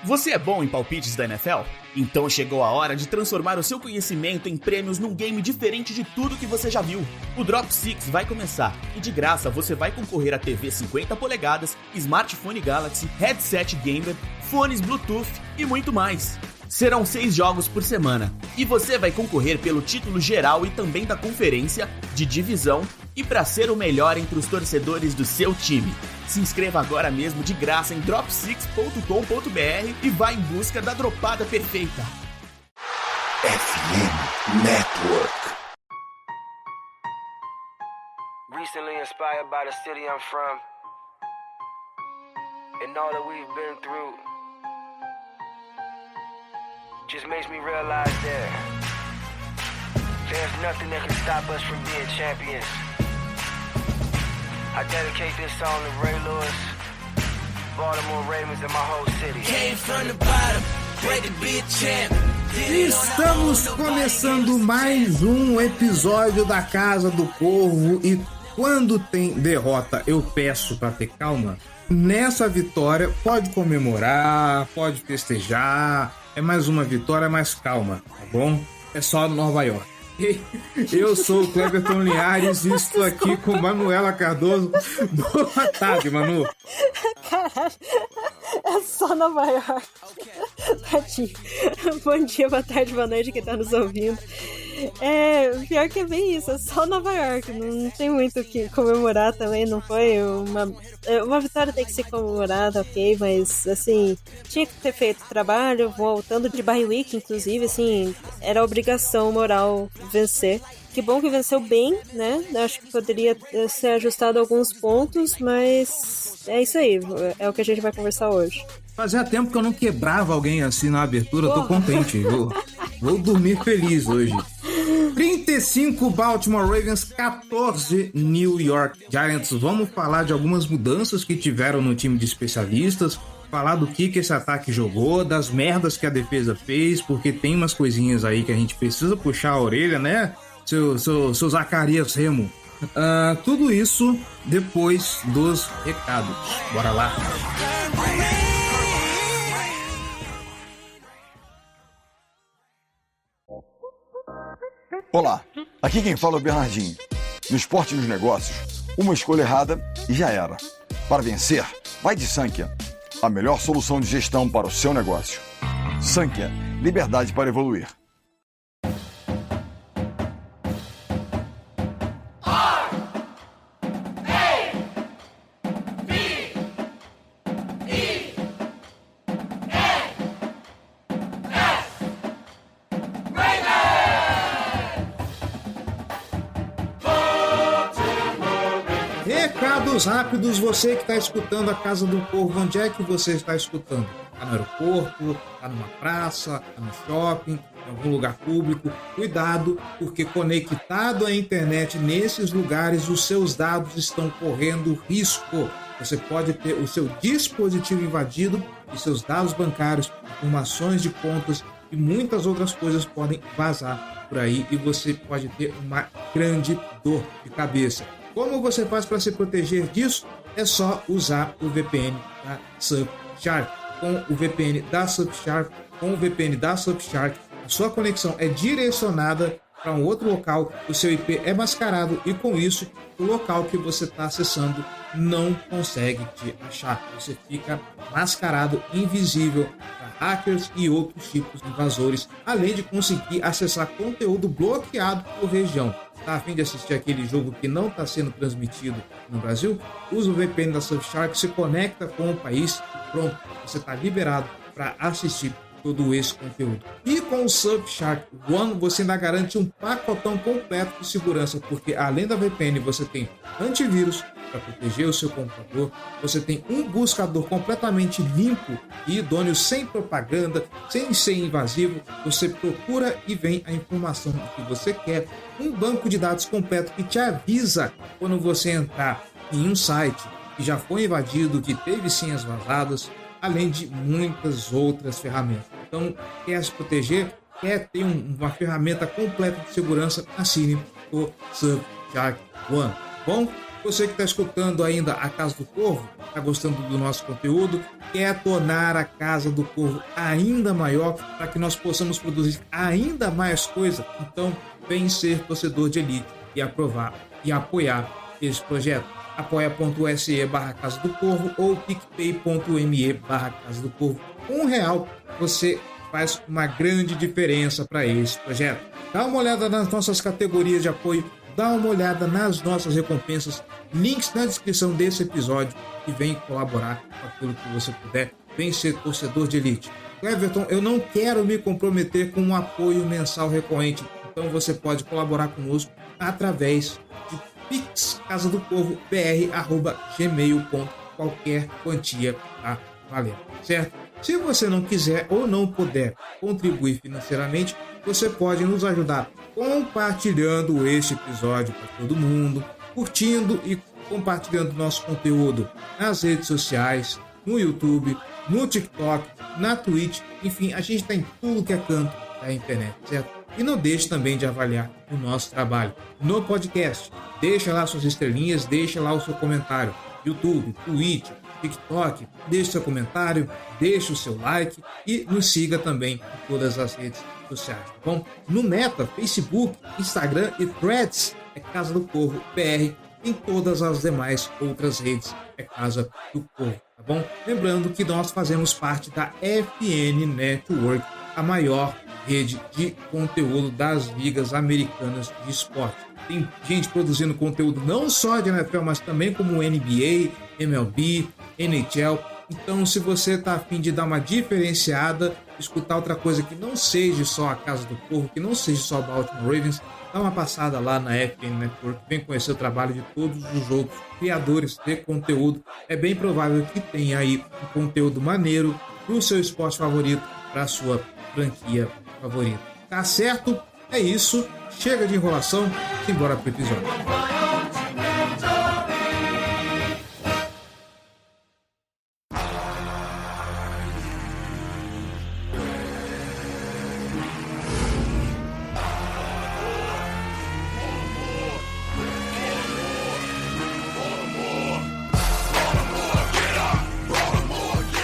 Você é bom em palpites da NFL? Então chegou a hora de transformar o seu conhecimento em prêmios num game diferente de tudo que você já viu. O Drop Six vai começar e de graça você vai concorrer a TV 50 polegadas, smartphone Galaxy, headset gamer, fones Bluetooth e muito mais. Serão 6 jogos por semana e você vai concorrer pelo título geral e também da conferência, de divisão e para ser o melhor entre os torcedores do seu time. Se inscreva agora mesmo de graça em dropsix.com.br e vá em busca da dropada perfeita. FM Network. Recently inspired by the city I'm from and all that we've been through just makes me realize that there's nothing that can stop us from being champions. I dedicate this song to Ray Lewis, Baltimore Ravens and my whole city. Came from the bottom, great to be a champ. Estamos começando mais um episódio da Casa do Corvo e quando tem derrota eu peço pra ter calma. Nessa vitória pode comemorar, pode festejar, é mais uma vitória, mais calma, tá bom? É só Nova York. Eu sou o Cleberton Linhares e estou aqui com Manuela Cardoso. Boa tarde, Manu. Caralho, é só Nova York. Tadinho. Bom dia, boa tarde, boa noite quem tá nos ouvindo. Pior que é bem isso, é só Nova York. Não tem muito o que comemorar também, não foi uma vitória tem que ser comemorada, ok, mas assim, tinha que ter feito trabalho, voltando de bye week, inclusive, assim, era obrigação moral vencer. Que bom que venceu bem, né? Acho que poderia ser ajustado alguns pontos, mas é isso aí, é o que a gente vai conversar hoje. Fazia tempo que eu não quebrava alguém assim na abertura, eu tô contente, vou dormir feliz hoje. 35 Baltimore Ravens, 14 New York Giants. Vamos falar de algumas mudanças que tiveram no time de especialistas, falar do que esse ataque jogou, das merdas que a defesa fez, porque tem umas coisinhas aí que a gente precisa puxar a orelha, né? Seu Zacarias Remo. Tudo isso depois dos recados. Bora lá. Olá, aqui quem fala é o Bernardinho. No esporte e nos negócios, uma escolha errada e já era. Para vencer, vai de Sankhya, a melhor solução de gestão para o seu negócio. Sankhya, liberdade para evoluir. Recados rápidos, você que está escutando a Casa do Corvo, onde é que você está escutando? Está no aeroporto, está numa praça, está no shopping, em algum lugar público. Cuidado, porque conectado à internet nesses lugares, os seus dados estão correndo risco. Você pode ter o seu dispositivo invadido e seus dados bancários, informações de contas e muitas outras coisas podem vazar por aí e você pode ter uma grande dor de cabeça. Como você faz para se proteger disso? É só usar o VPN da Surfshark. Com o VPN da Surfshark, a sua conexão é direcionada para um outro local, o seu IP é mascarado e com isso o local que você está acessando não consegue te achar. Você fica mascarado, invisível para hackers e outros tipos de invasores, além de conseguir acessar conteúdo bloqueado por região. Tá a fim de assistir aquele jogo que não está sendo transmitido no Brasil? Usa o VPN da Surfshark, se conecta com o país e pronto, você está liberado para assistir todo esse conteúdo. E com o Surfshark One você ainda garante um pacotão completo de segurança, porque além da VPN você tem antivírus para proteger o seu computador, você tem um buscador completamente limpo e idôneo, sem propaganda, sem ser invasivo, você procura e vem a informação que você quer, um banco de dados completo que te avisa quando você entrar em um site que já foi invadido, que teve senhas vazadas, além de muitas outras ferramentas. Então, quer se proteger, quer ter uma ferramenta completa de segurança, assine o Surfshark One. Bom, Você que está escutando ainda a Casa do Corvo, está gostando do nosso conteúdo, quer tornar a Casa do Corvo ainda maior para que nós possamos produzir ainda mais coisa, então vem ser torcedor de elite e apoiar esse projeto. apoia.se/Casa do Corvo ou picpay.me/Casa do Corvo. R$1 você faz uma grande diferença para esse projeto. Dá uma olhada nas nossas categorias de apoio, dá uma olhada nas nossas recompensas, links na descrição desse episódio e vem colaborar com aquilo que você puder. Vem ser torcedor de elite. Everton, eu não quero me comprometer com um apoio mensal recorrente, então você pode colaborar conosco através de Pix, casadocorvobr@gmail.com. Qualquer quantia tá valendo, certo? Se você não quiser ou não puder contribuir financeiramente, você pode nos ajudar compartilhando este episódio para todo mundo, curtindo e compartilhando nosso conteúdo nas redes sociais, no YouTube, no TikTok, na Twitch, enfim, a gente está em tudo que é canto da internet, certo? E não deixe também de avaliar o nosso trabalho no podcast. Deixa lá suas estrelinhas, deixa lá o seu comentário. YouTube, Twitch, TikTok, deixe seu comentário, deixe o seu like e nos siga também em todas as redes sociais, tá bom? No Meta, Facebook, Instagram e Threads é Casa do Corvo BR. Em todas as demais outras redes é Casa do Corvo, tá bom? Lembrando que nós fazemos parte da FN Network, a maior rede de conteúdo das ligas americanas de esporte. Tem gente produzindo conteúdo não só de NFL, mas também como NBA, MLB, NHL. Então, se você está a fim de dar uma diferenciada, escutar outra coisa que não seja só a Casa do Corvo, que não seja só o Baltimore Ravens, dá uma passada lá na FN Network, vem conhecer o trabalho de todos os outros criadores de conteúdo. É bem provável que tenha aí um conteúdo maneiro para o seu esporte favorito, para a sua franquia favorita. Tá certo? É isso. Chega de enrolação. Simbora pro episódio.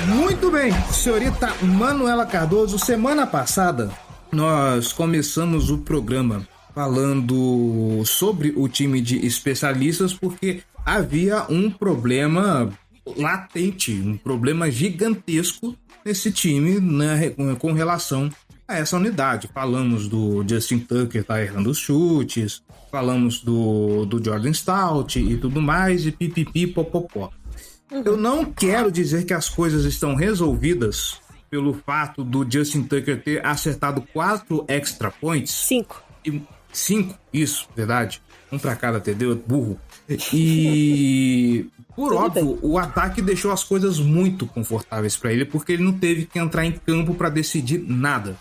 Muito bem, senhorita Manuela Cardoso, semana passada nós começamos o programa falando sobre o time de especialistas porque havia um problema latente, um problema gigantesco nesse time, né, com relação a essa unidade. Falamos do Justin Tucker tá errando os chutes, falamos do Jordan Stout e tudo mais, e pipipi popopó. Eu não quero dizer que as coisas estão resolvidas pelo fato do Justin Tucker ter acertado 4 extra points. 5, isso, verdade. Um pra cada, entendeu? Burro. E, por óbvio, o ataque deixou as coisas muito confortáveis pra ele, porque ele não teve que entrar em campo pra decidir nada.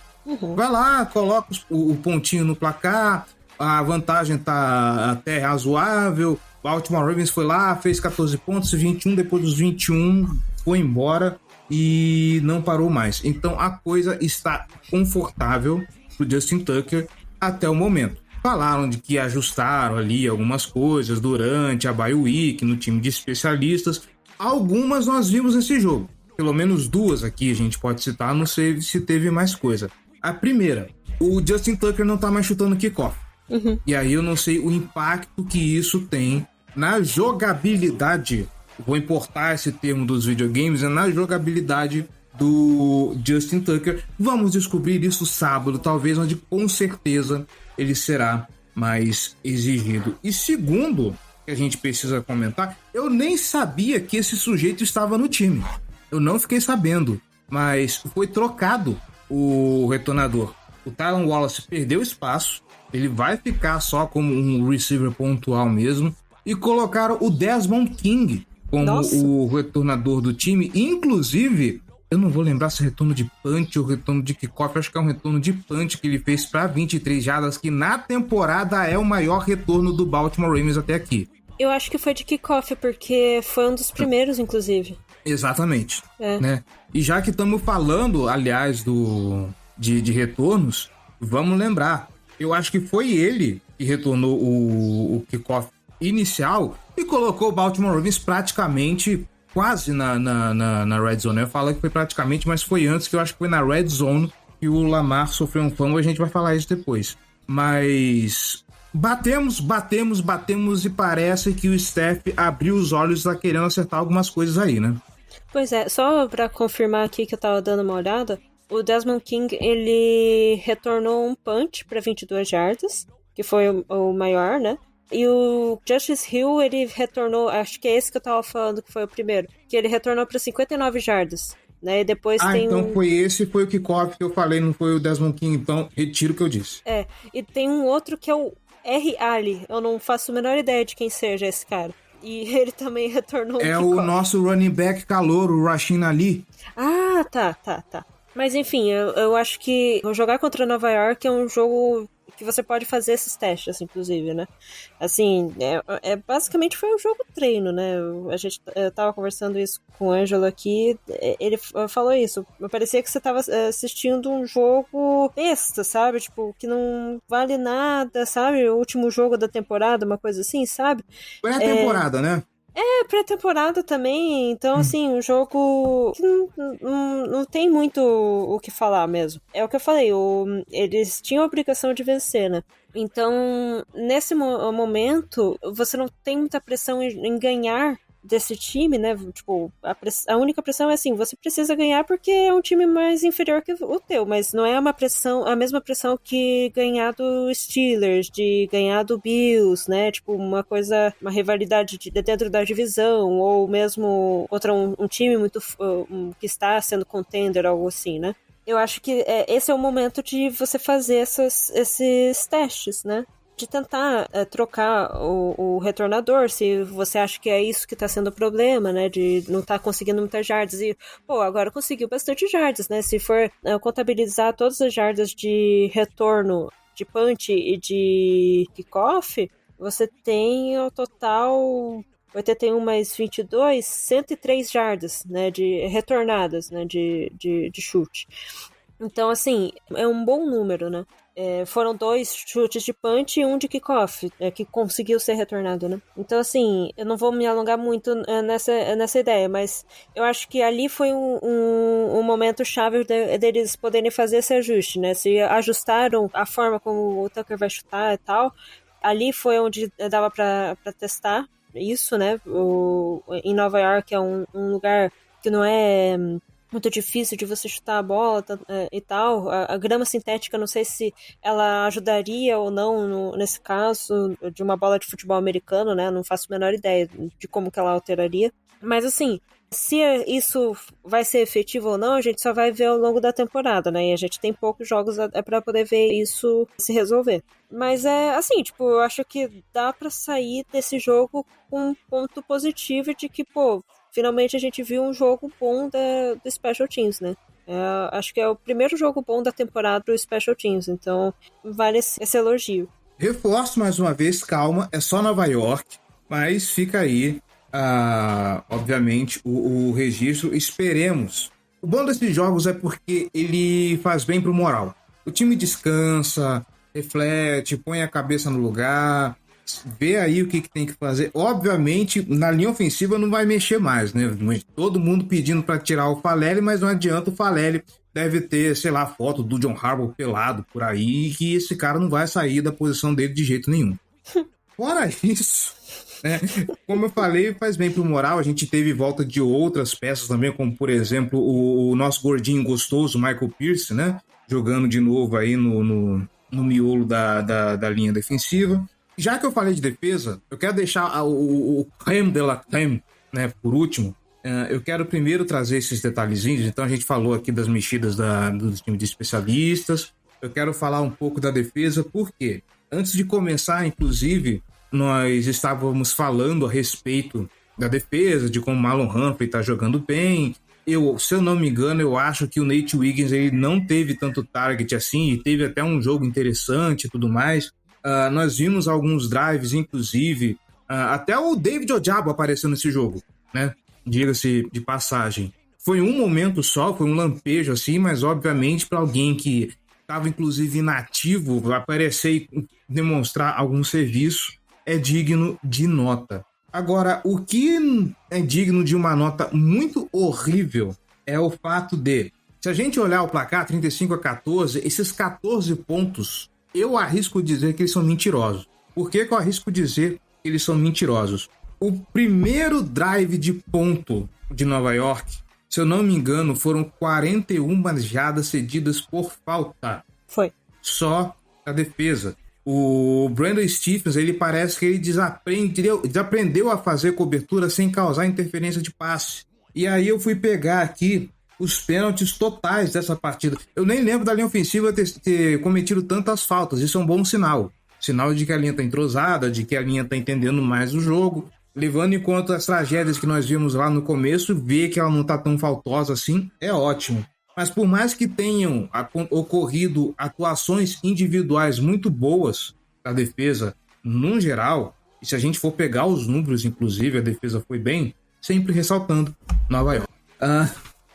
Vai lá, coloca o pontinho no placar, a vantagem tá até razoável. Baltimore Ravens foi lá, fez 14 pontos, 21, depois dos 21 foi embora e não parou mais. Então a coisa está confortável pro Justin Tucker até o momento. Falaram de que ajustaram ali algumas coisas durante a bye week no time de especialistas. Algumas nós vimos nesse jogo. Pelo menos 2 aqui a gente pode citar, não sei se teve mais coisa. A primeira, o Justin Tucker não tá mais chutando kickoff. E aí eu não sei o impacto que isso tem na jogabilidade. Vou importar esse termo dos videogames, na jogabilidade do Justin Tucker. Vamos descobrir isso sábado, talvez, onde com certeza ele será mais exigido. E segundo, que a gente precisa comentar, eu nem sabia que esse sujeito estava no time. Eu não fiquei sabendo, mas foi trocado o retornador. O Tylan Wallace perdeu espaço, ele vai ficar só como um receiver pontual mesmo, e colocaram o Desmond King como o retornador do time. Inclusive, eu não vou lembrar se é retorno de punch ou retorno de kickoff, acho que é um retorno de punch que ele fez para 23 jardas, que na temporada é o maior retorno do Baltimore Ravens até aqui. Eu acho que foi de kickoff, porque foi um dos primeiros, inclusive. Exatamente. Né? E já que estamos falando, aliás, de retornos, vamos lembrar, eu acho que foi ele que retornou o kickoff inicial e colocou o Baltimore Ravens praticamente quase na Red Zone. Eu falo que foi praticamente, mas foi antes, que eu acho que foi na Red Zone que o Lamar sofreu um fumble. A gente vai falar isso depois. Mas batemos e parece que o Steph abriu os olhos, tá querendo acertar algumas coisas aí, né? Pois é, só pra confirmar aqui que eu tava dando uma olhada, o Desmond King, ele retornou um punch pra 22 jardas, que foi o maior, né? E o Justice Hill, ele retornou, acho que é esse que eu tava falando que foi o primeiro, que ele retornou pra 59 jardas, né? E depois tem então foi o kickoff que eu falei, não foi o Desmond King, então retiro o que eu disse. E tem um outro que é o R. Ali, eu não faço a menor ideia de quem seja esse cara. E ele também retornou um kickoff. É o nosso running back calouro, o Rasheen Ali. Ah, tá. Mas enfim, eu acho que jogar contra Nova York é um jogo que você pode fazer esses testes, inclusive, né? Assim, basicamente foi um jogo treino, né? Eu tava conversando isso com o Ângelo aqui, ele falou isso. Parecia que você tava assistindo um jogo besta, sabe? Tipo, que não vale nada, sabe? O último jogo da temporada, uma coisa assim, sabe? Pré-temporada, né? Pré-temporada também, então assim, um jogo que não tem muito o que falar mesmo. É o que eu falei, eles tinham a obrigação de vencer, né? Então, nesse momento, você não tem muita pressão em ganhar desse time, né? Tipo, a única pressão é assim, você precisa ganhar porque é um time mais inferior que o teu, mas não é a mesma pressão que ganhar do Steelers, de ganhar do Bills, né? Tipo, uma rivalidade dentro da divisão, ou mesmo contra um time muito que está sendo contender, algo assim, né? Eu acho que esse é o momento de você fazer esses testes, né? De tentar trocar o retornador, se você acha que é isso que está sendo o problema, né, de não estar conseguindo muitas jardas, e, agora conseguiu bastante jardas, né, se for contabilizar todas as jardas de retorno, de punch e de kickoff, você tem ao total 81 mais 22, 103 jardas, né, de retornadas, né, de chute. Então, assim, é um bom número, né? Foram 2 chutes de punch e 1 de kickoff, que conseguiu ser retornado, né? Então, assim, eu não vou me alongar muito nessa ideia, mas eu acho que ali foi um momento chave deles poderem fazer esse ajuste, né? Se ajustaram a forma como o Tucker vai chutar e tal, ali foi onde dava pra testar isso, né? Em Nova York é um lugar que não é muito difícil de você chutar a bola e tal. A grama sintética, não sei se ela ajudaria ou não nesse caso de uma bola de futebol americano, né? Não faço a menor ideia de como que ela alteraria. Mas assim, se isso vai ser efetivo ou não, a gente só vai ver ao longo da temporada, né? E a gente tem poucos jogos para poder ver isso se resolver. Mas assim, tipo, eu acho que dá para sair desse jogo com um ponto positivo de que, finalmente a gente viu um jogo bom do Special Teams, né? Acho que é o primeiro jogo bom da temporada do Special Teams, então vale esse elogio. Reforço mais uma vez, calma, é só Nova York, mas fica aí, obviamente, o registro. Esperemos. O bom desses jogos é porque ele faz bem pro moral. O time descansa, reflete, põe a cabeça no lugar, vê aí o que tem que fazer. Obviamente, na linha ofensiva não vai mexer mais, né? Todo mundo pedindo para tirar o Faalele, mas não adianta, o Faalele deve ter, sei lá, foto do John Harbaugh pelado por aí, que esse cara não vai sair da posição dele de jeito nenhum. Fora isso, né? Como eu falei, faz bem pro moral. A gente teve volta de outras peças também, como por exemplo o nosso gordinho gostoso, Michael Pierce, né? Jogando de novo aí no miolo da linha defensiva. Já que eu falei de defesa, eu quero deixar o crème de la crème, né, por último. Eu quero primeiro trazer esses detalhezinhos. Então a gente falou aqui das mexidas do time de especialistas. Eu quero falar um pouco da defesa, porque antes de começar, inclusive, nós estávamos falando a respeito da defesa, de como o Marlon Humphrey está jogando bem. Se eu não me engano, eu acho que o Nate Wiggins ele não teve tanto target assim, e teve até um jogo interessante e tudo mais. Nós vimos alguns drives, inclusive, até o David Ojabo apareceu nesse jogo, né? Diga-se de passagem. Foi um momento só, foi um lampejo assim, mas obviamente para alguém que estava inclusive inativo, aparecer e demonstrar algum serviço é digno de nota. Agora, o que é digno de uma nota muito horrível é o fato de, se a gente olhar o placar 35-14, esses 14 pontos, eu arrisco dizer que eles são mentirosos. Por que eu arrisco dizer que eles são mentirosos? O primeiro drive de ponto de Nova York, se eu não me engano, foram 41 jardas cedidas por falta. Foi. Só a defesa. O Brandon Stephens, ele parece que ele desaprendeu a fazer cobertura sem causar interferência de passe. E aí eu fui pegar aqui os pênaltis totais dessa partida. Eu nem lembro da linha ofensiva ter cometido tantas faltas. Isso é um bom sinal. Sinal de que a linha está entrosada, de que a linha está entendendo mais o jogo. Levando em conta as tragédias que nós vimos lá no começo, ver que ela não está tão faltosa assim é ótimo. Mas por mais que tenham ocorrido atuações individuais muito boas da defesa, no geral, e se a gente for pegar os números, inclusive, a defesa foi bem, sempre ressaltando Nova York.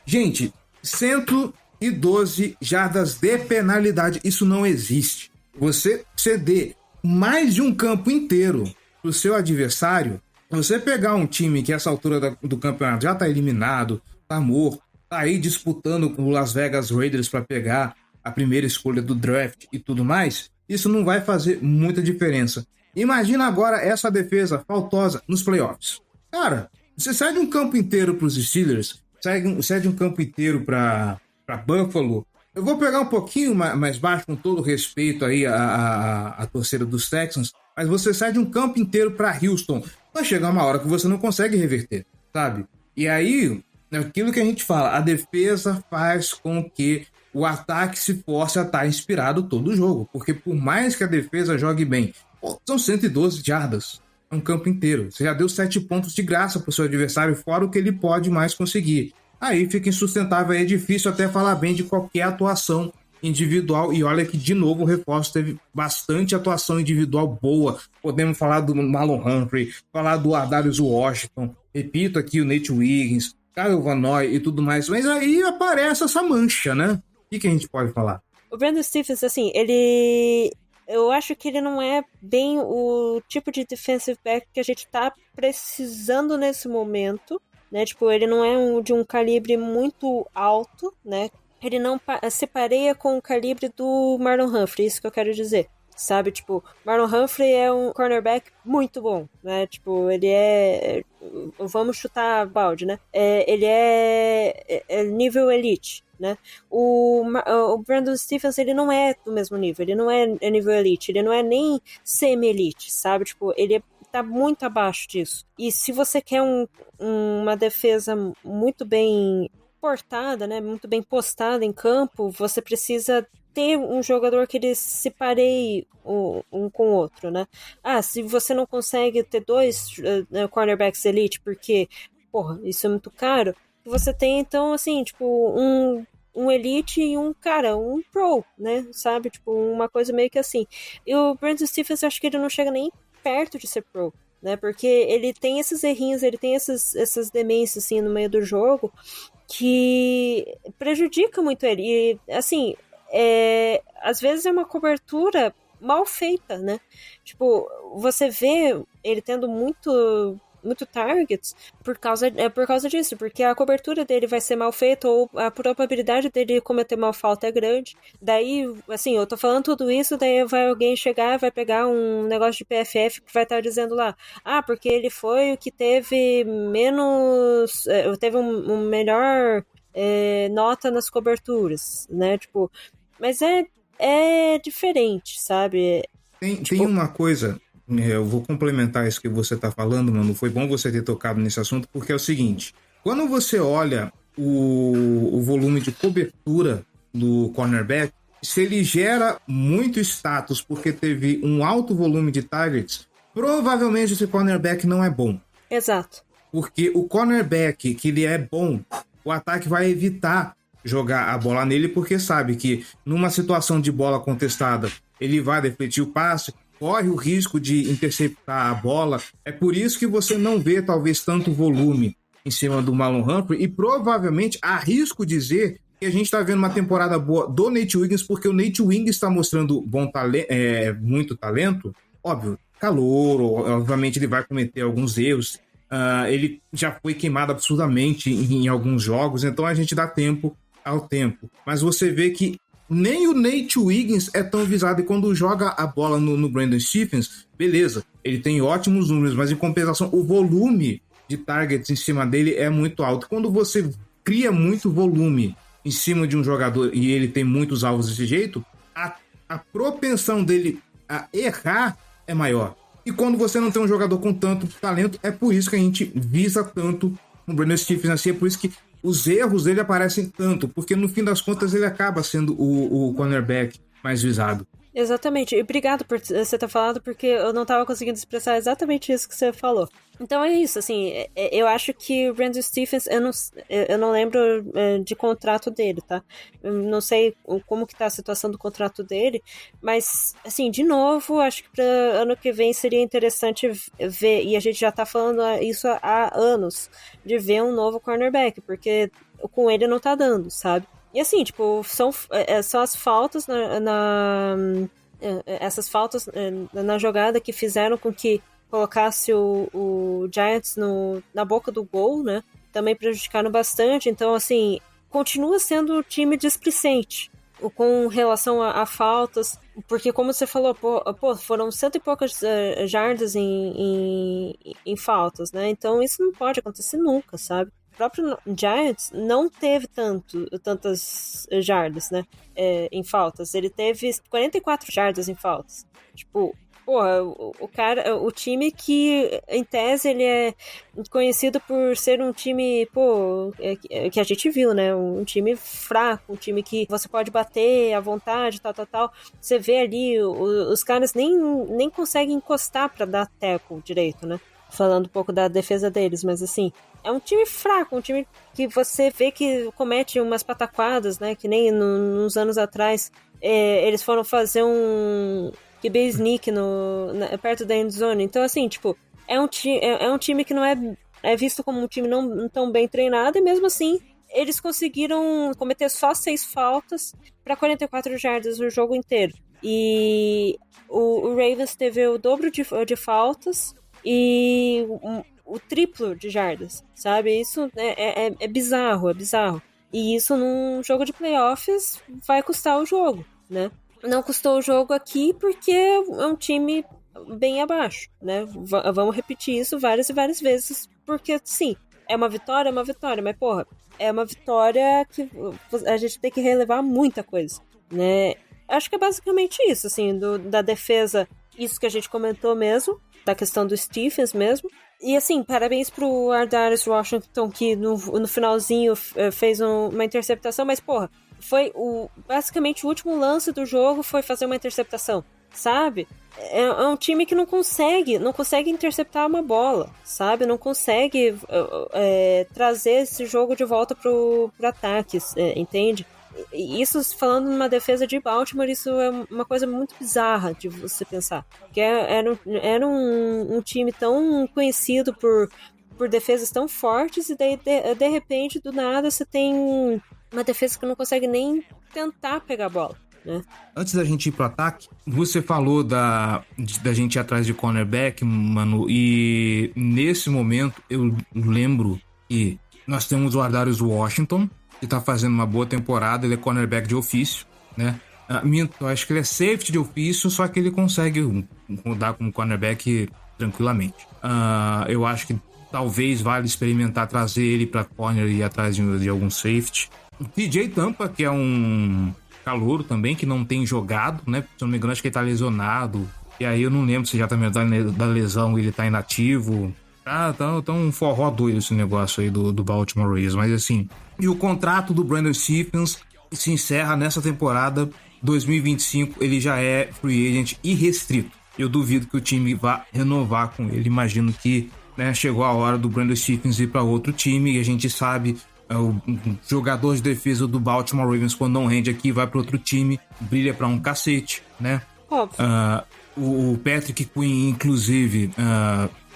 Gente, 112 jardas de penalidade, isso não existe. Você ceder mais de um campo inteiro para o seu adversário, você pegar um time que a essa altura do campeonato já está eliminado, está morto, tá aí disputando com o Las Vegas Raiders para pegar a primeira escolha do draft e tudo mais, isso não vai fazer muita diferença. Imagina agora essa defesa faltosa nos playoffs. Cara, você cede um campo inteiro para os Steelers, cede um campo inteiro para Buffalo. Eu vou pegar um pouquinho mais baixo, com todo respeito aí à torcida dos Texans, mas você cede um campo inteiro para Houston. Vai chegar uma hora que você não consegue reverter, sabe? E aí, aquilo que a gente fala, a defesa faz com que o ataque se force a estar inspirado todo o jogo. Porque por mais que a defesa jogue bem, são 112 jardas, é um campo inteiro. Você já deu 7 pontos de graça para o seu adversário, fora o que ele pode mais conseguir. Aí fica insustentável, aí é difícil até falar bem de qualquer atuação individual. E olha que, de novo, o reforço teve bastante atuação individual boa. Podemos falar do Marlon Humphrey, falar do Adarius Washington, repito aqui, o Nate Wiggins, Kyle Van Noy e tudo mais, mas aí aparece essa mancha, né? O que a gente pode falar? O Brandon Stephens, assim, eu acho que ele não é bem o tipo de defensive back que a gente tá precisando nesse momento, né? Tipo, ele não é de um calibre muito alto, né? Ele não se pareia com o calibre do Marlon Humphrey, isso que eu quero dizer. Sabe, tipo, Marlon Humphrey é um cornerback muito bom, né? Tipo, ele é... Vamos chutar balde, né? Ele é nível elite, né? O Brandon Stephens, ele não é do mesmo nível, ele não é nível elite, ele não é nem semi-elite, sabe? Tipo, ele tá muito abaixo disso. E se você quer uma defesa muito bem portada, né? Muito bem postada em campo, você precisa ter um jogador que ele se pareie um com o outro, né? Se você não consegue ter 2 cornerbacks elite, porque, porra, isso é muito caro, você tem, então, assim, tipo, um elite e um pro, né? Sabe? Tipo, uma coisa meio que assim. E o Brandon Stephens, eu acho que ele não chega nem perto de ser pro, né? Porque ele tem esses errinhos, ele tem essas demências, assim, no meio do jogo, que prejudica muito ele. E, assim, às vezes é uma cobertura mal feita, né? Tipo, você vê ele tendo muito targets por causa disso, porque a cobertura dele vai ser mal feita ou a probabilidade dele cometer uma falta é grande. Daí, assim, eu tô falando tudo isso, daí vai alguém chegar, vai pegar um negócio de PFF que vai estar dizendo lá, porque ele foi o que teve menos, teve um melhor nota nas coberturas, né? Tipo, mas é diferente, sabe? Tem uma coisa... Eu vou complementar isso que você está falando, mano. Foi bom você ter tocado nesse assunto, porque é o seguinte: quando você olha o volume de cobertura do cornerback, se ele gera muito status porque teve um alto volume de targets, provavelmente esse cornerback não é bom. Exato. Porque o cornerback, que ele é bom, o ataque vai evitar jogar a bola nele, porque sabe que numa situação de bola contestada, ele vai defletir o passe, corre o risco de interceptar a bola. É por isso que você não vê talvez tanto volume em cima do Marlon Humphrey, e provavelmente arrisco dizer que a gente está vendo uma temporada boa do Nate Wiggins, porque o Nate Wiggins está mostrando muito talento. Óbvio, calor, obviamente ele vai cometer alguns erros. Ele já foi queimado absurdamente em alguns jogos, então a gente dá tempo ao tempo. Mas você vê que nem o Nate Wiggins é tão visado, e quando joga a bola no Brandon Stephens, beleza, ele tem ótimos números, mas em compensação o volume de targets em cima dele é muito alto. Quando você cria muito volume em cima de um jogador e ele tem muitos alvos desse jeito, a propensão dele a errar é maior. E quando você não tem um jogador com tanto talento, é por isso que a gente visa tanto o Brandon Stephens assim, é por isso que os erros dele aparecem tanto, porque no fim das contas ele acaba sendo o cornerback mais visado. Exatamente, e obrigado por você ter falado, porque eu não estava conseguindo expressar exatamente isso que você falou. Então é isso, assim, eu acho que o Brandon Stephens, eu não lembro de contrato dele, tá? Eu não sei como que tá a situação do contrato dele, mas, assim, de novo, acho que para ano que vem seria interessante ver, e a gente já tá falando isso há anos, de ver um novo cornerback, porque com ele não tá dando, sabe? E assim, tipo, são as faltas essas faltas na jogada que fizeram com que colocasse o Giants na boca do gol, né? Também prejudicaram bastante. Então, assim, continua sendo um time displicente com relação a faltas, porque como você falou, foram 100 e poucas jardas em faltas, né? Então isso não pode acontecer nunca, sabe? O próprio Giants não teve tantas jardas, né, em faltas. Ele teve 44 jardas em faltas. Tipo, o time que, em tese, ele é conhecido por ser um time, que a gente viu, né, um time fraco, um time que você pode bater à vontade, tal. Você vê ali, os caras nem conseguem encostar pra dar tackle direito, né? Falando um pouco da defesa deles, mas assim, é um time fraco, um time que você vê que comete umas pataquadas, né, que nem nos anos atrás, eles foram fazer um QB sneak perto da endzone. Então assim, tipo, é um time que não é visto como um time não tão bem treinado, e mesmo assim eles conseguiram cometer só 6 faltas para 44 jardas no jogo inteiro. E o Ravens teve o dobro de faltas e o triplo de jardas, sabe? Isso é bizarro, E isso num jogo de playoffs vai custar o jogo, né? Não custou o jogo aqui porque é um time bem abaixo, né? Vamos repetir isso várias e várias vezes, porque, sim, é uma vitória, mas, é uma vitória que a gente tem que relevar muita coisa, né? Acho que é basicamente isso, assim, da defesa, isso que a gente comentou mesmo, da questão do Stephens mesmo. E assim, parabéns pro Ardarius Washington, que no finalzinho fez uma interceptação, mas foi basicamente o último lance do jogo foi fazer uma interceptação, sabe? É um time que não consegue interceptar uma bola, sabe? Não consegue trazer esse jogo de volta pro ataque, entende? Isso, falando numa defesa de Baltimore, isso é uma coisa muito bizarra de você pensar. Que era um time tão conhecido por defesas tão fortes, e daí, de repente, do nada, você tem uma defesa que não consegue nem tentar pegar a bola, né? Antes da gente ir pro ataque, você falou da gente ir atrás de cornerback, Manu, e nesse momento eu lembro que nós temos o Ardarius Washington, que tá fazendo uma boa temporada. Ele é cornerback de ofício, né? Eu acho que ele é safety de ofício, só que ele consegue rodar como cornerback tranquilamente. Eu acho que talvez valha experimentar trazer ele pra corner e ir atrás de algum safety. O TJ Tampa, que é um calouro também, que não tem jogado, né? Se eu não me engano, acho que ele tá lesionado. E aí eu não lembro se já tá da lesão ele tá inativo. Tá um forró doido esse negócio aí do Baltimore Ravens, mas assim... E o contrato do Brandon Stephens se encerra nessa temporada 2025, ele já é free agent irrestrito. Eu duvido que o time vá renovar com ele. Imagino que, né, chegou a hora do Brandon Stephens ir para outro time, e a gente sabe, o jogador de defesa do Baltimore Ravens, quando não rende aqui, vai para outro time, brilha para um cacete, né? O Patrick Queen, inclusive,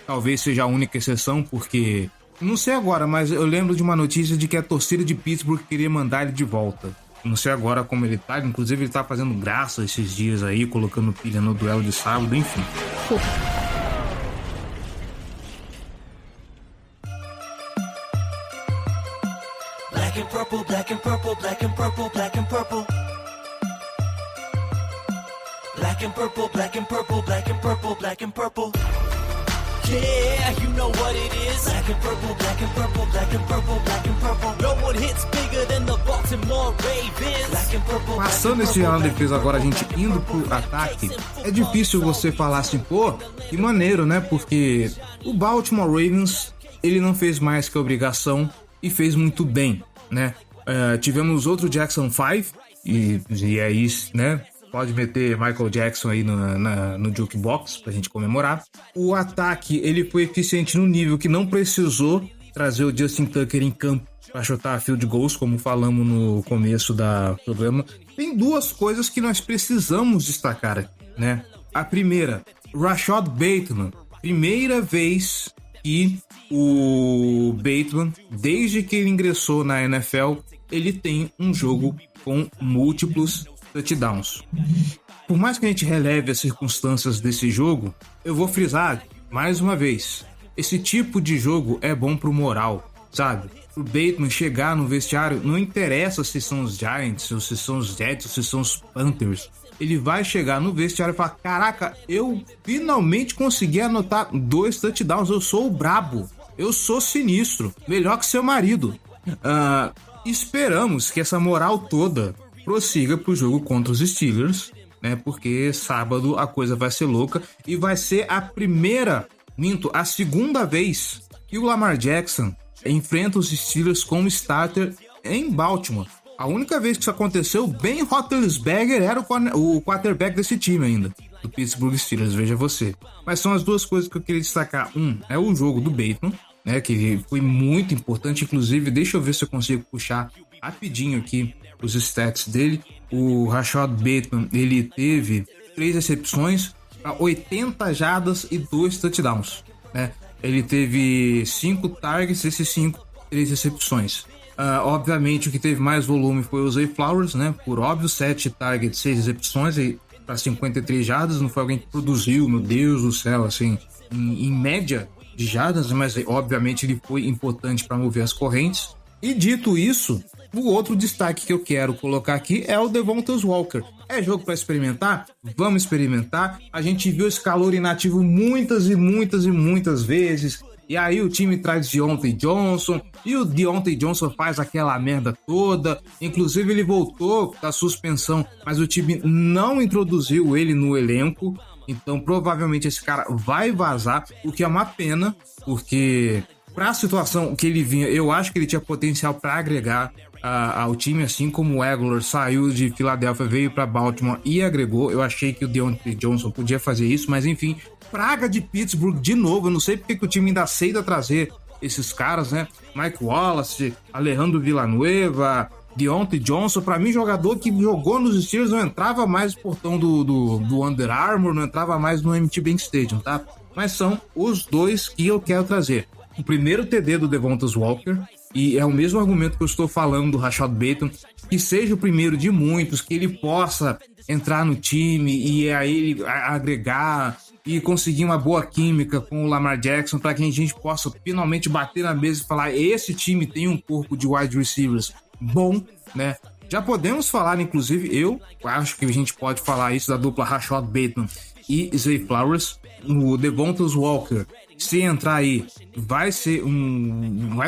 talvez seja a única exceção, porque... Não sei agora, mas eu lembro de uma notícia de que a torcida de Pittsburgh queria mandar ele de volta. Não sei agora como ele tá, inclusive ele tá fazendo graça esses dias aí, colocando pilha no duelo de sábado, enfim. Black and purple, black and purple, black and purple, black and purple. Black and purple, black and purple, black and purple, black and purple. Yeah, you know what it is. Black and purple, black and purple, black and purple, black and purple. No one hits bigger than the Baltimore Ravens. Black and purple. Passando esse ano na defesa, agora a gente indo pro ataque, é difícil você falar assim, pô, que maneiro, né? Porque o Baltimore Ravens, ele não fez mais que a obrigação e fez muito bem, né? Tivemos outro Jackson 5 e aí, né? Pode meter Michael Jackson aí no jukebox pra gente comemorar. O ataque, ele foi eficiente no nível que não precisou trazer o Justin Tucker em campo pra chutar field goals, como falamos no começo do programa. Tem duas coisas que nós precisamos destacar, né? A primeira, Rashad Bateman. Primeira vez que o Bateman, desde que ele ingressou na NFL, ele tem um jogo com múltiplos touchdowns. Por mais que a gente releve as circunstâncias desse jogo, eu vou frisar mais uma vez, esse tipo de jogo é bom pro moral, sabe? Pro Bateman chegar no vestiário, não interessa se são os Giants, ou se são os Jets, ou se são os Panthers, ele vai chegar no vestiário e falar, caraca, eu finalmente consegui anotar 2 touchdowns, eu sou o brabo, eu sou sinistro, melhor que seu marido. Esperamos que essa moral toda prossiga pro jogo contra os Steelers, né? Porque sábado a coisa vai ser louca e vai ser a segunda vez que o Lamar Jackson enfrenta os Steelers como starter em Baltimore. A única vez que isso aconteceu, Ben Roethlisberger era o quarterback desse time ainda, do Pittsburgh Steelers, veja você. Mas são as duas coisas que eu queria destacar. É o jogo do Bateman, né? Que foi muito importante, inclusive, deixa eu ver se eu consigo puxar rapidinho aqui os stats dele. O Rashad Bateman, ele teve 3 recepções para 80 jardas e 2 touchdowns, né? Ele teve 5 targets, 3 recepções. Obviamente o que teve mais volume foi o Zay Flowers, né? Por óbvio, 7 targets, 6 recepções para 53 jardas. Não foi alguém que produziu, meu Deus do céu, assim, em média de jardas, mas obviamente ele foi importante para mover as correntes. E dito isso, o outro destaque que eu quero colocar aqui é o Devontae Walker. É jogo para experimentar? Vamos experimentar. A gente viu esse calor inativo muitas e muitas e muitas vezes. E aí o time traz Deontay Johnson. E o Deontay Johnson faz aquela merda toda. Inclusive ele voltou da suspensão, mas o time não introduziu ele no elenco. Então provavelmente esse cara vai vazar, o que é uma pena, porque para a situação que ele vinha, eu acho que ele tinha potencial para agregar ao time, assim como o Aguilar saiu de Filadélfia, veio para Baltimore e agregou. Eu achei que o Deontay Johnson podia fazer isso, mas enfim, praga de Pittsburgh de novo. Eu não sei porque que o time ainda aceita trazer esses caras, né? Mike Wallace, Alejandro Villanueva, Deontay Johnson. Para mim, jogador que jogou nos Steelers não entrava mais no portão do Under Armour, não entrava mais no MT Bank Stadium, tá? Mas são os dois que eu quero trazer. O primeiro TD do Devontae Walker, e é o mesmo argumento que eu estou falando do Rashad Bateman, que seja o primeiro de muitos, que ele possa entrar no time e aí agregar e conseguir uma boa química com o Lamar Jackson, para que a gente possa finalmente bater na mesa e falar, esse time tem um corpo de wide receivers bom, né? Já podemos falar, inclusive, eu acho que a gente pode falar isso da dupla Rashad Bateman e Zay Flowers. O Devontae Walker, se entrar aí, vai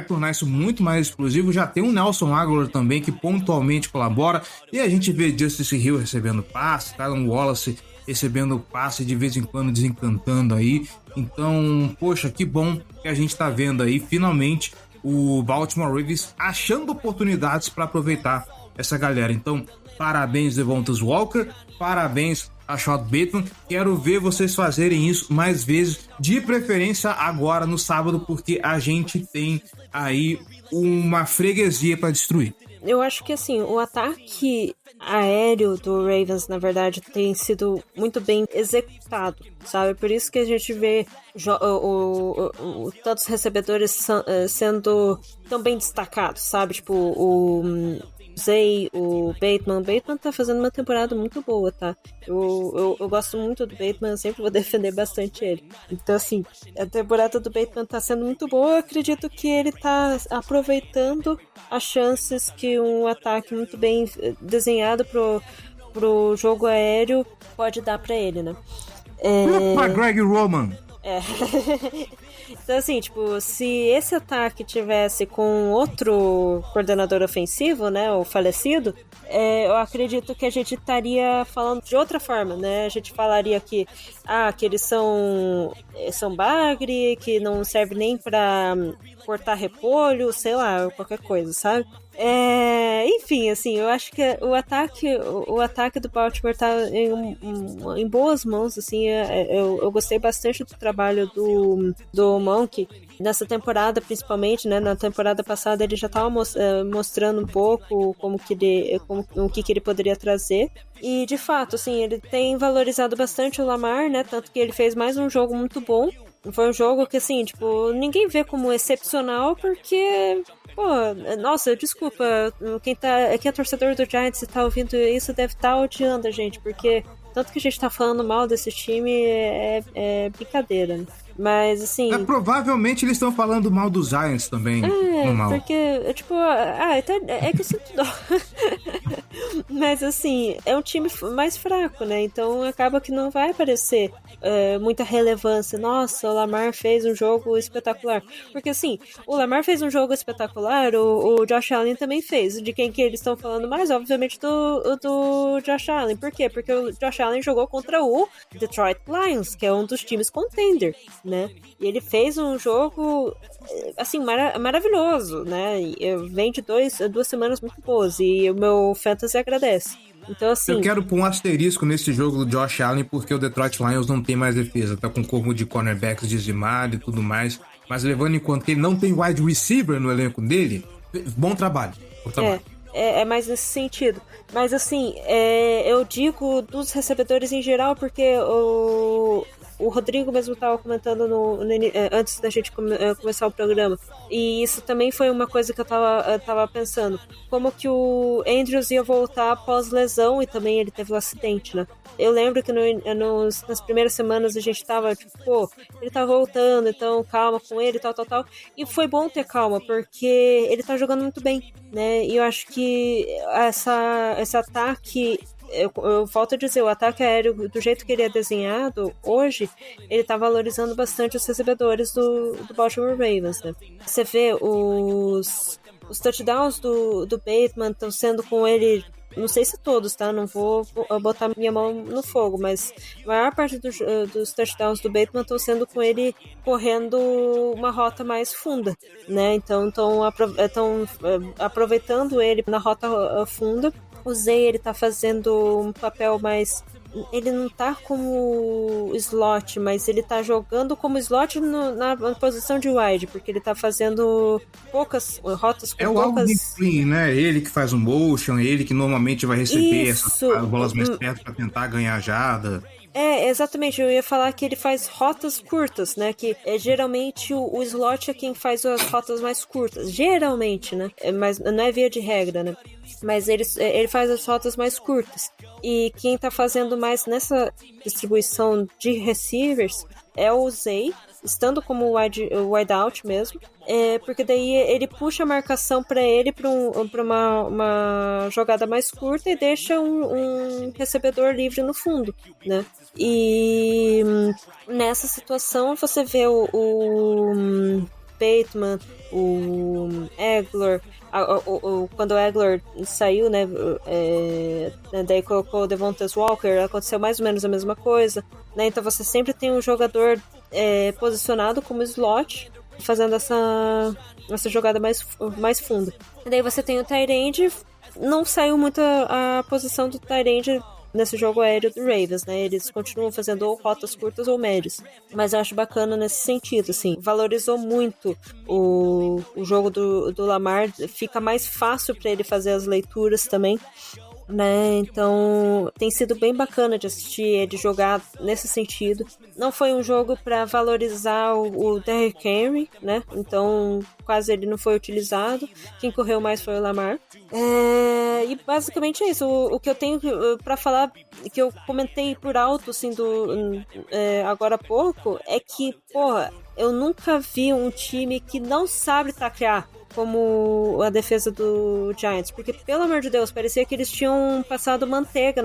tornar isso muito mais explosivo. Já tem o Nelson Aguilar também, que pontualmente colabora, e a gente vê Justice Hill recebendo passe, Tylan Wallace recebendo passe de vez em quando, desencantando aí. Então, poxa, que bom que a gente tá vendo aí finalmente o Baltimore Ravens achando oportunidades para aproveitar essa galera. Então, parabéns Devontae Walker, parabéns Rashad Bateman. Quero ver vocês fazerem isso mais vezes, de preferência agora no sábado, porque a gente tem aí uma freguesia para destruir. Eu acho que assim, o ataque aéreo do Ravens, na verdade, tem sido muito bem executado, sabe? Por isso que a gente vê tantos recebedores sendo tão bem destacados, sabe? Tipo, Zay, o Bateman. O Bateman tá fazendo uma temporada muito boa, tá? Eu gosto muito do Bateman, eu sempre vou defender bastante ele. Então, assim, a temporada do Bateman tá sendo muito boa. Eu acredito que ele tá aproveitando as chances que um ataque muito bem desenhado pro jogo aéreo pode dar pra ele, né? Opa, Greg Roman! Então, assim, tipo, se esse ataque tivesse com outro coordenador ofensivo, né, o falecido, eu acredito que a gente estaria falando de outra forma, né? A gente falaria que eles são bagre, que não serve nem pra cortar repolho, sei lá, qualquer coisa, sabe? Enfim, assim, eu acho que o ataque do Baltimore tá em boas mãos, assim. Eu gostei bastante do trabalho do Monk nessa temporada, principalmente, né? Na temporada passada ele já estava mostrando um pouco o que ele poderia trazer. E, de fato, assim, ele tem valorizado bastante o Lamar, né? Tanto que ele fez mais um jogo muito bom. Foi um jogo que, assim, tipo, ninguém vê como excepcional porque... Pô, nossa, desculpa, quem é torcedor do Giants e tá ouvindo isso deve estar odiando a gente, porque tanto que a gente tá falando mal desse time é brincadeira, né? Mas, assim... provavelmente eles estão falando mal dos Giants também. Porque, tipo... é que eu sinto dó. Mas, assim, é um time mais fraco, né? Então, acaba que não vai aparecer muita relevância. Nossa, o Lamar fez um jogo espetacular. Porque, assim, o Lamar fez um jogo espetacular, o Josh Allen também fez. De quem que eles estão falando mais? Obviamente do Josh Allen. Por quê? Porque o Josh Allen jogou contra o Detroit Lions, que é um dos times contender, né? E ele fez um jogo assim, maravilhoso, né? Vem de 2 semanas muito boas e o meu fantasy agradece. Então, assim... Eu quero pôr um asterisco nesse jogo do Josh Allen porque o Detroit Lions não tem mais defesa, tá com um corpo de cornerbacks dizimado e tudo mais, mas levando em conta que ele não tem wide receiver no elenco dele, bom trabalho. É mais nesse sentido. Mas, assim, eu digo dos recebedores em geral porque o Rodrigo mesmo estava comentando antes da gente começar o programa. E isso também foi uma coisa que eu tava pensando. Como que o Andrews ia voltar após lesão e também ele teve um acidente, né? Eu lembro que nas primeiras semanas a gente tava tipo, pô, ele tá voltando, então calma com ele, tal. E foi bom ter calma, porque ele tá jogando muito bem, né? E eu acho que esse ataque... Eu volto a dizer, o ataque aéreo, do jeito que ele é desenhado hoje, ele tá valorizando bastante os recebedores do Baltimore Ravens, né? Você vê os touchdowns do Bateman estão sendo com ele, não sei se todos, tá? Não vou botar minha mão no fogo, mas a maior parte dos touchdowns do Bateman estão sendo com ele correndo uma rota mais funda, né? Então estão aproveitando ele na rota funda. O Zay, ele tá fazendo um papel mais... Ele não tá como slot, mas ele tá jogando como slot na posição de wide, porque ele tá fazendo poucas rotas com poucas... É o Alvin Flynn, né? Ele que faz um motion, ele que normalmente vai receber essas bolas mais perto pra tentar ganhar a jada. Exatamente, eu ia falar que ele faz rotas curtas, né, que geralmente o slot é quem faz as rotas mais curtas, geralmente, né, mas não é via de regra, né, mas ele faz as rotas mais curtas, e quem tá fazendo mais nessa distribuição de receivers é o Zay, estando como wide out mesmo, porque daí ele puxa a marcação para ele para uma jogada mais curta e deixa um recebedor livre no fundo, né? E nessa situação você vê o Bateman, o Eglor, quando o Eglor saiu, né, daí colocou o Devontae Walker, aconteceu mais ou menos a mesma coisa, né? Então você sempre tem um jogador posicionado como slot, fazendo essa jogada mais funda. E daí você tem o tight end, não saiu muito a posição do tight end nesse jogo aéreo do Ravens, né? Eles continuam fazendo ou rotas curtas ou médias. Mas eu acho bacana nesse sentido, assim. Valorizou muito o jogo do Lamar. Fica mais fácil para ele fazer as leituras também. né? Então tem sido bem bacana de assistir, de jogar nesse sentido. Não foi um jogo para valorizar o Derrick Henry, né? Então quase ele não foi utilizado. Quem correu mais foi o Lamar. E basicamente é isso. O que eu tenho para falar, que eu comentei por alto assim, agora há pouco, é que, porra, eu nunca vi um time que não sabe taclear como a defesa do Giants, porque, pelo amor de Deus, parecia que eles tinham passado manteiga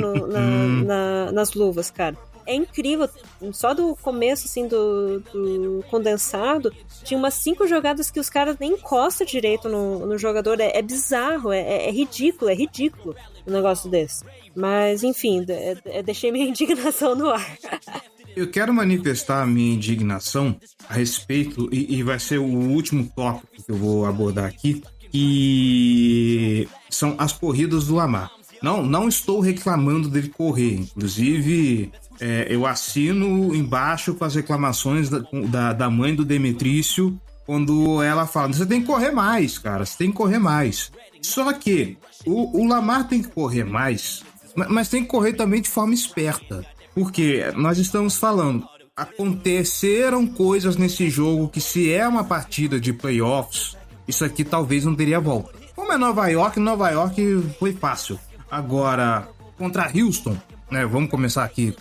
nas luvas, cara. É incrível, só do começo, assim, do condensado, tinha umas 5 jogadas que os caras nem encostam direito no jogador. É bizarro, é ridículo um negócio desse. Mas, enfim, deixei minha indignação no ar. Eu quero manifestar a minha indignação a respeito, e vai ser o último tópico que eu vou abordar aqui, que são as corridas do Lamar. Não estou reclamando dele correr, inclusive eu assino embaixo com as reclamações da mãe do Demetrício, quando ela fala, você tem que correr mais, cara, você tem que correr mais. Só que o Lamar tem que correr mais, mas tem que correr também de forma esperta. Porque nós estamos falando, aconteceram coisas nesse jogo que, se é uma partida de playoffs, isso aqui talvez não teria volta. Como é Nova York foi fácil. Agora, contra Houston, né, vamos começar aqui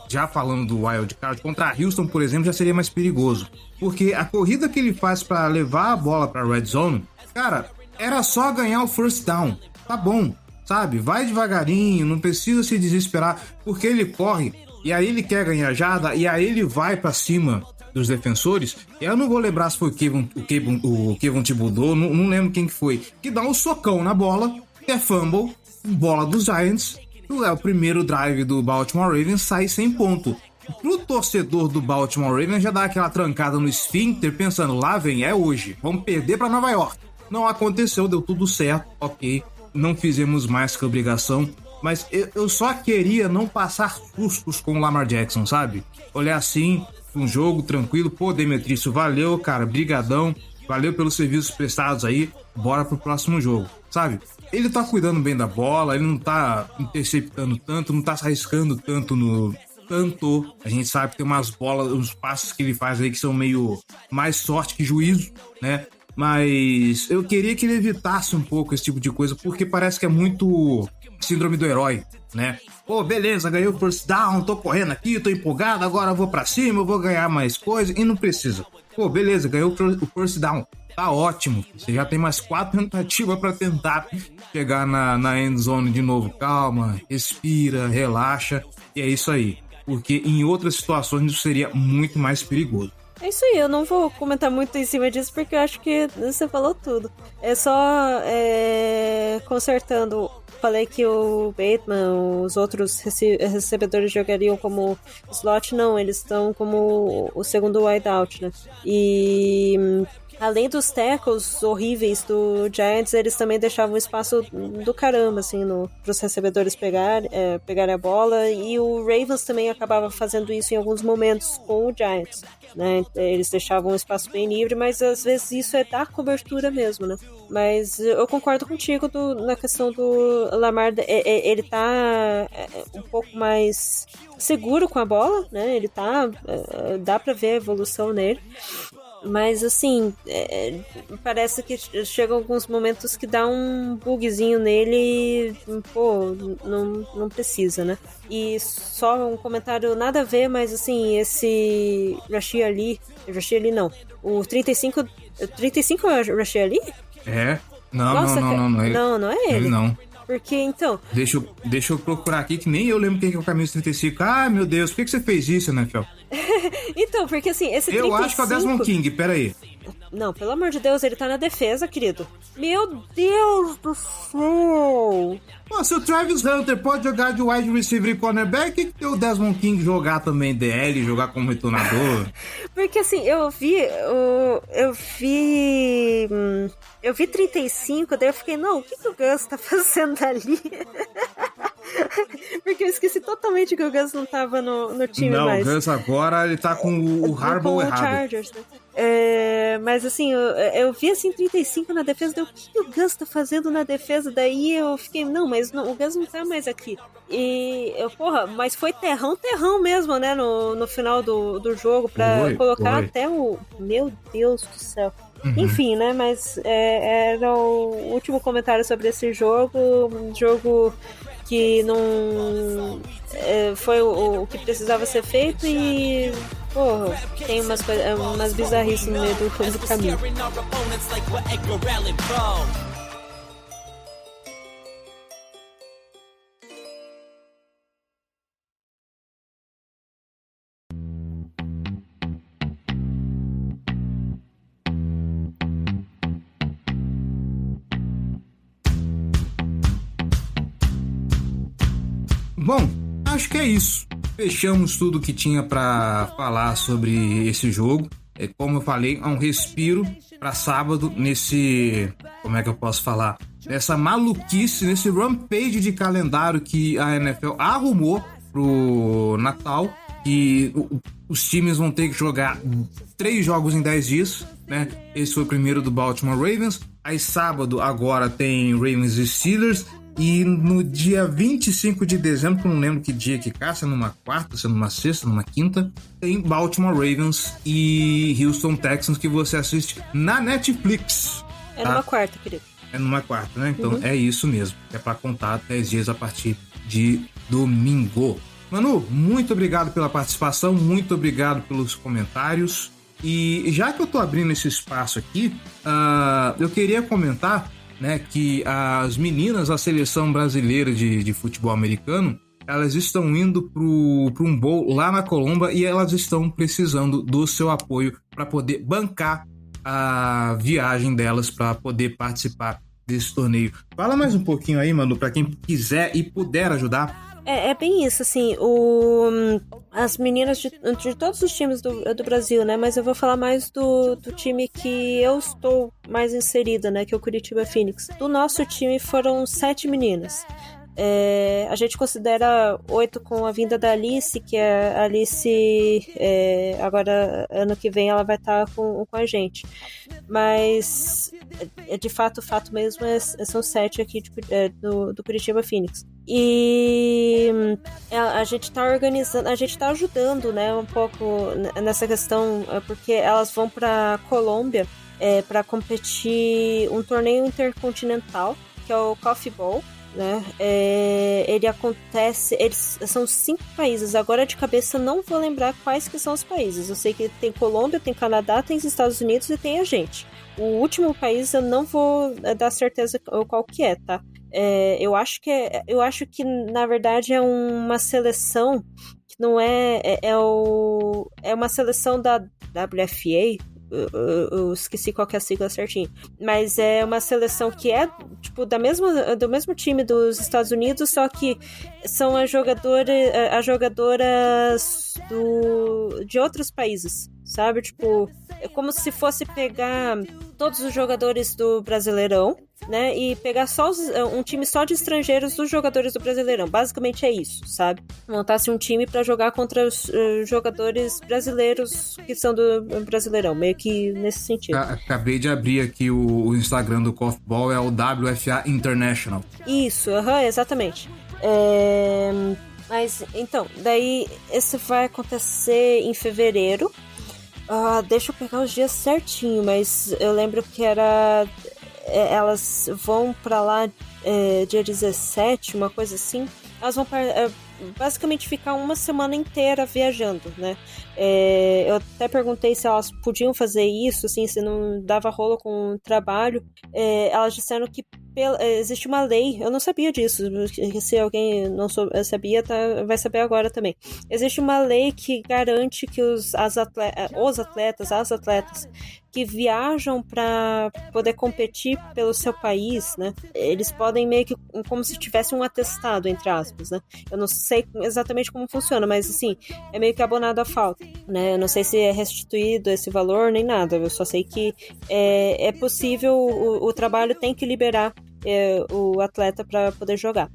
já falando do Wild Card, contra Houston, por exemplo, já seria mais perigoso. Porque a corrida que ele faz para levar a bola para Red Zone, cara, era só ganhar o first down, tá bom. Sabe, vai devagarinho, não precisa se desesperar, porque ele corre, e aí ele quer ganhar jarda, e aí ele vai pra cima dos defensores. Eu não vou lembrar se foi o Kevin Thibodeau, não lembro quem que foi, que dá um socão na bola, que é fumble, bola dos Giants, o primeiro drive do Baltimore Ravens sai sem ponto. Pro torcedor do Baltimore Ravens já dá aquela trancada no esfíncter, pensando, lá vem, é hoje, vamos perder pra Nova York. Não aconteceu, deu tudo certo, ok. Não fizemos mais que obrigação, mas eu só queria não passar sustos com o Lamar Jackson, sabe? Olhar assim, um jogo tranquilo, pô, Demetrício, valeu, cara, brigadão, valeu pelos serviços prestados aí, bora pro próximo jogo, sabe? Ele tá cuidando bem da bola, ele não tá interceptando tanto, não tá se arriscando tanto a gente sabe que tem umas bolas, uns passes que ele faz aí que são meio mais sorte que juízo, né? Mas eu queria que ele evitasse um pouco esse tipo de coisa, porque parece que é muito síndrome do herói, né? Pô, beleza, ganhei o first down, tô correndo aqui, tô empolgado, agora eu vou pra cima, eu vou ganhar mais coisa, e não precisa. Pô, beleza, ganhou o first down, tá ótimo, você já tem mais 4 tentativas pra tentar chegar na end zone de novo. Calma, respira, relaxa, e é isso aí. Porque em outras situações isso seria muito mais perigoso. É isso aí, eu não vou comentar muito em cima disso porque eu acho que você falou tudo. É só consertando. Falei que o Bateman, os outros recebedores jogariam como slot, não, eles estão como o segundo wideout, né? E além dos tackles horríveis do Giants, eles também deixavam espaço do caramba, assim, pros recebedores pegarem a bola, e o Ravens também acabava fazendo isso em alguns momentos com o Giants, né? Eles deixavam um espaço bem livre, mas às vezes isso é dar cobertura mesmo, né? Mas eu concordo contigo na questão do Lamar, ele tá um pouco mais seguro com a bola, né? Ele tá, dá pra ver a evolução nele. Mas, assim, parece que chegam alguns momentos que dá um bugzinho nele e, pô, não precisa, né? E só um comentário nada a ver, mas, assim, esse Rashid Ali não, o 35 é o Rashid Ali? É? Não, não é ele. Não é ele? Ele não. Porque, então... Deixa eu procurar aqui, que nem eu lembro quem é o camisa 35. Ah, meu Deus, por que você fez isso, né, Fel? Então, porque assim, esse 35... Eu acho que é o Desmond King, peraí. Não, pelo amor de Deus, ele tá na defesa, querido. Meu Deus do céu! Pô, se o Travis Hunter pode jogar de wide receiver e cornerback, que o Desmond King jogar também DL, jogar como retornador? Porque assim, eu vi 35, daí eu fiquei, não, o que o Gus tá fazendo ali? Porque eu esqueci totalmente exatamente que o Gus não tava no time mais. Não, o Gus agora ele tá com o Harbaugh errado. Chargers, né? Mas assim, eu vi assim 35 na defesa, o que o Gus tá fazendo na defesa? Daí eu fiquei, não, mas o Gus não tá mais aqui. Mas foi terrão mesmo, né? No final do jogo, pra colocar até o... Meu Deus do céu. Uhum. Enfim, né? Mas era o último comentário sobre esse jogo. Um jogo que não foi o que precisava ser feito e tem umas bizarrices no meio do caminho. Bom, acho que é isso. Fechamos tudo que tinha para falar sobre esse jogo. Como eu falei, é um respiro para sábado nesse... Como é que eu posso falar? Nessa maluquice, nesse rampage de calendário que a NFL arrumou pro Natal. E os times vão ter que jogar 3 jogos em 10 dias, né? Esse foi o primeiro do Baltimore Ravens. Aí sábado agora tem Ravens e Steelers. E no dia 25 de dezembro, que eu não lembro que dia que cai, se é numa quarta, se é numa sexta, numa quinta, tem Baltimore Ravens e Houston Texans que você assiste na Netflix. Tá? É numa quarta, querido. É numa quarta, né? Então é isso mesmo. É pra contar 10 dias a partir de domingo. Manu, muito obrigado pela participação, muito obrigado pelos comentários. E já que eu tô abrindo esse espaço aqui, eu queria comentar, né, que as meninas da seleção brasileira de futebol americano, elas estão indo para um bowl lá na Colômbia e elas estão precisando do seu apoio para poder bancar a viagem delas para poder participar desse torneio. Fala mais um pouquinho aí, Manu, para quem quiser e puder ajudar. É bem isso, assim, as meninas de todos os times do Brasil, né, mas eu vou falar mais do time que eu estou mais inserida, né, que é o Curitiba Phoenix. Do nosso time foram 7 meninas. A gente considera 8 com a vinda da Alice, que a Alice agora, ano que vem, ela vai estar com a gente. Mas, de fato, o fato mesmo são 7 aqui do Curitiba Phoenix. E a gente tá organizando, a gente tá ajudando, né, um pouco nessa questão, porque elas vão pra Colômbia para competir um torneio intercontinental, que é o Coffee Bowl, né? Ele acontece, são 5 países, agora de cabeça não vou lembrar quais que são os países. Eu sei que tem Colômbia, tem Canadá, tem os Estados Unidos e tem a gente. O último país eu não vou dar certeza qual que é, tá? Eu acho que na verdade é uma seleção que não é uma seleção da WFA. Eu esqueci qual que é a sigla certinho, mas é uma seleção que é tipo do mesmo time dos Estados Unidos, só que são as jogadoras de outros países, sabe? Tipo, é como se fosse pegar todos os jogadores do Brasileirão, né, e pegar um time só de estrangeiros dos jogadores do Brasileirão. Basicamente é isso, sabe? Montasse um time pra jogar contra os jogadores brasileiros que são do Brasileirão, meio que nesse sentido. Acabei de abrir aqui o Instagram do Coffee Bowl, é o WFA International. Isso, exatamente. Mas, então, daí esse vai acontecer em fevereiro. Deixa eu pegar os dias certinho, mas eu lembro que elas vão pra lá dia 17, uma coisa assim. Elas vão basicamente ficar uma semana inteira viajando, né? Eu até perguntei se elas podiam fazer isso, assim, se não dava rolo com o trabalho. Elas disseram que existe uma lei, eu não sabia disso, se alguém não sabia, vai saber agora também. Existe uma lei que garante que os atletas que viajam para poder competir pelo seu país, né, eles podem meio que, como se tivesse um atestado, entre aspas, né. Eu não sei exatamente como funciona, mas assim, é meio que abonado à falta, né. Eu não sei se é restituído esse valor nem nada, eu só sei que é possível, o trabalho tem que liberar o atleta para poder jogar.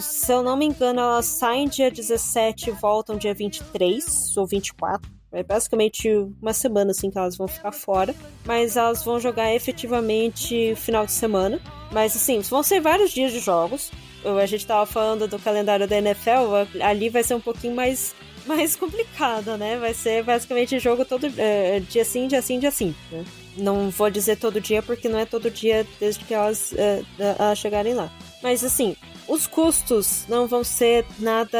Se eu não me engano, elas saem dia 17 e voltam dia 23 ou 24. É basicamente uma semana assim que elas vão ficar fora, mas elas vão jogar efetivamente final de semana. Mas assim, vão ser vários dias de jogos. A gente tava falando do calendário da NFL, ali vai ser um pouquinho mais complicado, né? Vai ser basicamente jogo todo dia sim, dia sim, dia sim, né? Não vou dizer todo dia, porque não é todo dia desde que elas chegarem lá. Mas assim, os custos não vão ser nada...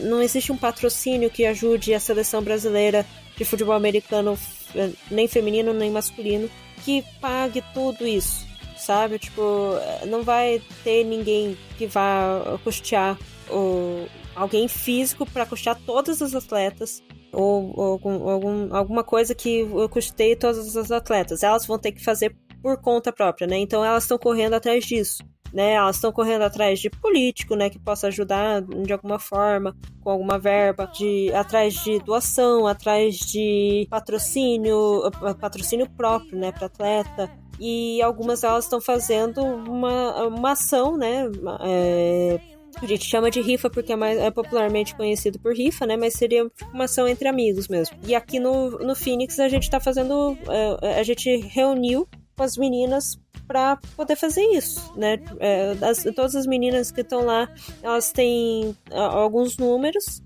Não existe um patrocínio que ajude a seleção brasileira de futebol americano, nem feminino, nem masculino, que pague tudo isso, sabe? Tipo, não vai ter ninguém que vá custear alguém físico para custear todas as atletas ou alguma coisa que custeie todas as atletas. Elas vão ter que fazer por conta própria, né? Então elas estão correndo atrás disso, né? Elas estão correndo atrás de político, né? Que possa ajudar de alguma forma, com alguma verba, atrás de doação, atrás de patrocínio próprio, né? Para atleta. E algumas delas estão fazendo uma ação, né? A gente chama de rifa porque é popularmente conhecido por rifa, né? Mas seria uma ação entre amigos mesmo. E aqui no Phoenix a gente tá fazendo... a gente reuniu com as meninas para poder fazer isso, né? Todas as meninas que estão lá, elas têm alguns números,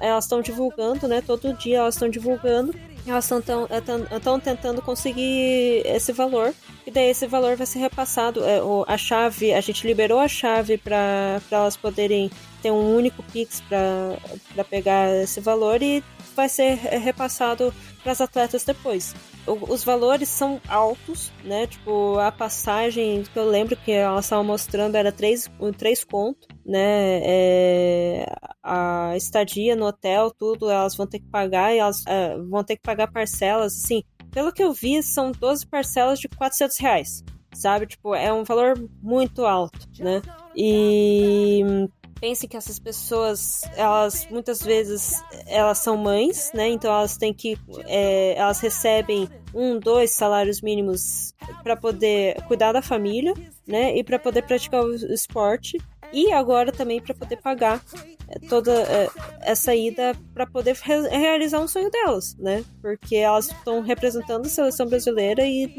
elas estão divulgando, né? Todo dia elas estão divulgando. Elas estão tentando conseguir esse valor, e daí esse valor vai ser repassado. A gente liberou a chave para elas poderem ter um único Pix para pegar esse valor, e vai ser repassado para as atletas depois. Os valores são altos, né? Tipo, a passagem que eu lembro que elas estavam mostrando era 3 conto, né? A estadia no hotel, tudo, elas vão ter que pagar, e elas vão ter que pagar parcelas, assim. Pelo que eu vi, são 12 parcelas de R$400, sabe? Tipo, é um valor muito alto, né? E... pense que essas pessoas, elas muitas vezes elas são mães, né? Então elas têm que elas recebem 2 salários mínimos para poder cuidar da família, né? E para poder praticar o esporte, e agora também para poder pagar toda essa ida para poder realizar um sonho delas, né? Porque elas estão representando a seleção brasileira e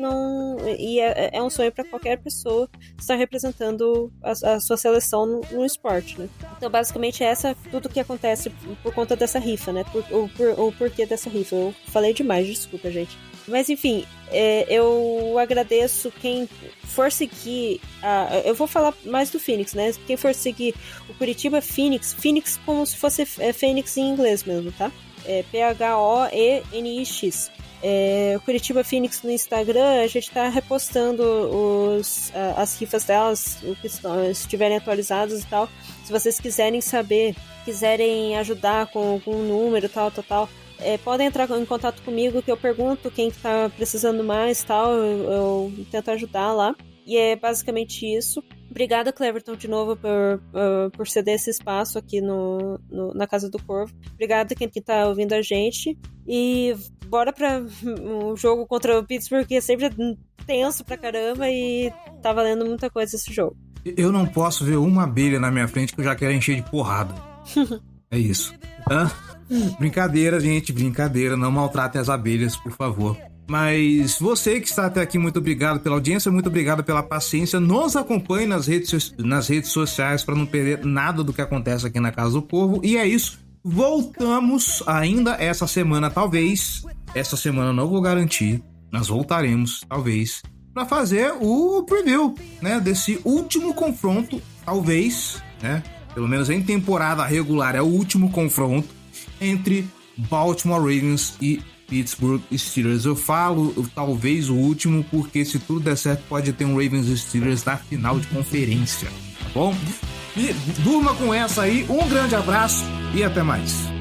é um sonho para qualquer pessoa estar representando a sua seleção no esporte, né? Então, basicamente, tudo que acontece por conta dessa rifa, né? O porquê dessa rifa. Eu falei demais, desculpa, gente. Mas, enfim, eu agradeço quem for seguir... eu vou falar mais do Phoenix, né? Quem for seguir o Curitiba Phoenix como se fosse Fênix em inglês mesmo, tá? PHOENIX. O Curitiba Phoenix no Instagram, a gente tá repostando as rifas delas, que estiverem atualizadas e tal. Se vocês quiserem saber, quiserem ajudar com algum número, tal, podem entrar em contato comigo, que eu pergunto quem que tá precisando mais, tal, eu tento ajudar lá. E é basicamente isso. Obrigada, Cleverton, de novo por ceder esse espaço aqui na Casa do Corvo. Obrigada quem tá ouvindo a gente. E bora pra um jogo contra o Pittsburgh, que é sempre tenso pra caramba, e tá valendo muita coisa esse jogo. Eu não posso ver uma abelha na minha frente que eu já quero encher de porrada. É isso. Brincadeira, gente, brincadeira. Não maltratem as abelhas, por favor. Mas você que está até aqui, muito obrigado pela audiência, muito obrigado pela paciência. Nos acompanhe nas redes sociais para não perder nada do que acontece aqui na Casa do Corvo. E é isso. Voltamos ainda essa semana, talvez. Essa semana não vou garantir. Nós voltaremos, talvez, para fazer o preview, né, desse último confronto, talvez, né? Pelo menos em temporada regular é o último confronto entre Baltimore Ravens e Pittsburgh Steelers. Eu falo talvez o último porque, se tudo der certo, pode ter um Ravens e Steelers na final de conferência, tá bom? E durma com essa aí, um grande abraço e até mais.